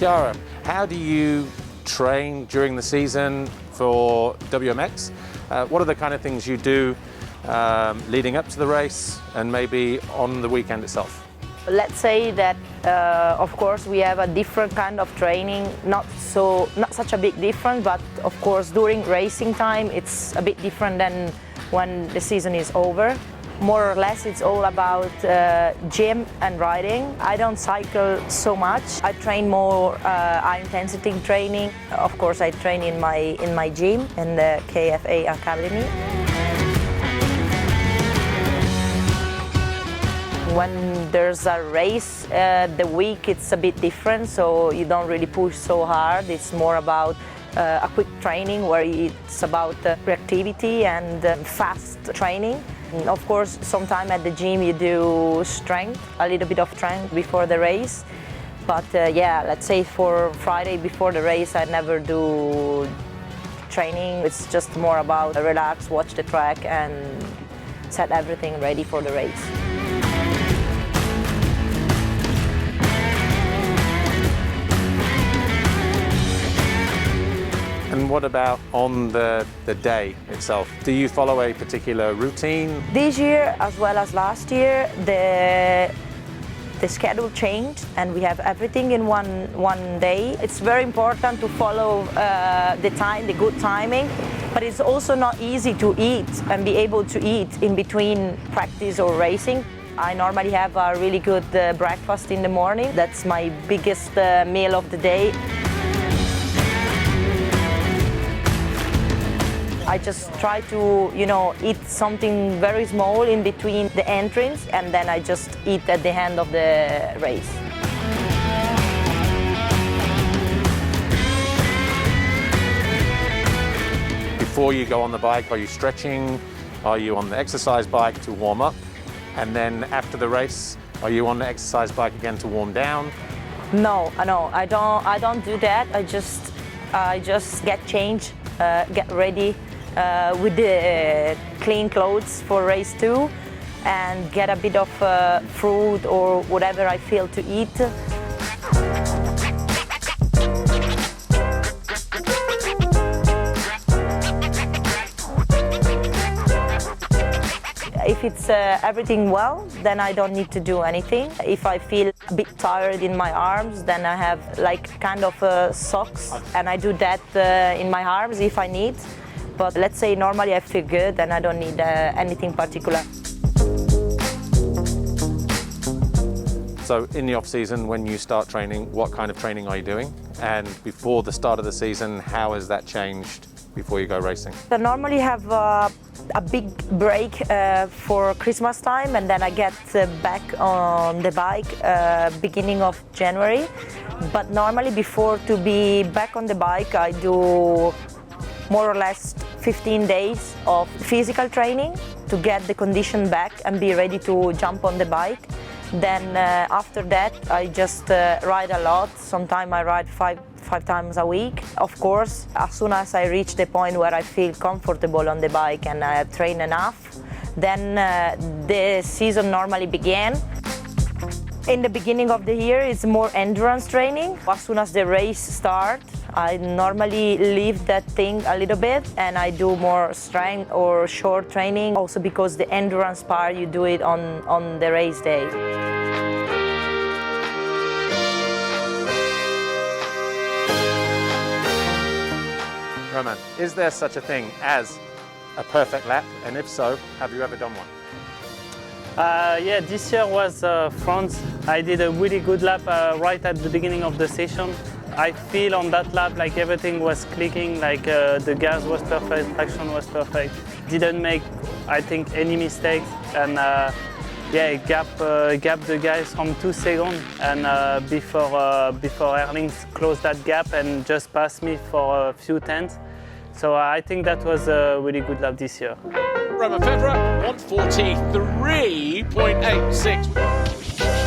Kiara, how do you train during the season for WMX? What are the kind of things you do leading up to the race and maybe on the weekend itself? Let's say that, of course, we have a different kind of training, not such a big difference, but of course during racing time it's a bit different than when the season is over. More or less it's all about gym and riding. I don't cycle so much. I train more high intensity training. Of course I train in my gym in the KFA Academy. When there's a race, the week it's a bit different, so you don't really push so hard. It's more about a quick training where it's about reactivity and fast training. And of course, sometime at the gym you do strength, a little bit of strength before the race. But yeah, let's say for Friday before the race, I never do training. It's just more about relax, watch the track and set everything ready for the race. And what about on the day itself? Do you follow a particular routine? This year, as well as last year, the schedule changed and we have everything in one day. It's very important to follow the good timing, but it's also not easy to eat and be able to eat in between practice or racing. I normally have a really good breakfast in the morning. That's my biggest meal of the day. I just try to, eat something very small in between the entrance, and then I just eat at the end of the race. Before you go on the bike, are you stretching? Are you on the exercise bike to warm up? And then after the race, are you on the exercise bike again to warm down? No, I don't do that. I just get changed, get ready. With the clean clothes for race 2 and get a bit of fruit or whatever I feel to eat. If it's everything well, then I don't need to do anything. If I feel a bit tired in my arms, then I have kind of socks and I do that in my arms if I need. But let's say normally I feel good and I don't need anything particular. So in the off season, when you start training, what kind of training are you doing? And before the start of the season, how has that changed before you go racing? I normally have a big break for Christmas time, and then I get back on the bike beginning of January. But normally before to be back on the bike, I do more or less 15 days of physical training to get the condition back and be ready to jump on the bike. Then after that, I just ride a lot. Sometimes I ride five times a week. Of course, as soon as I reach the point where I feel comfortable on the bike and I have trained enough, then the season normally began. In the beginning of the year, it's more endurance training. As soon as the race starts, I normally leave that thing a little bit and I do more strength or short training. Also because the endurance part, you do it on the race day. Romain, is there such a thing as a perfect lap? And if so, have you ever done one? Yeah, this year was France. I did a really good lap right at the beginning of the session. I feel on that lap like everything was clicking, like the gas was perfect, traction was perfect. Didn't make, I think, any mistakes, and yeah, gap the guys from 2 seconds, and before Erlings closed that gap and just passed me for a few tenths. So I think that was a really good lap this year. Romain Febvre, 1:43.86.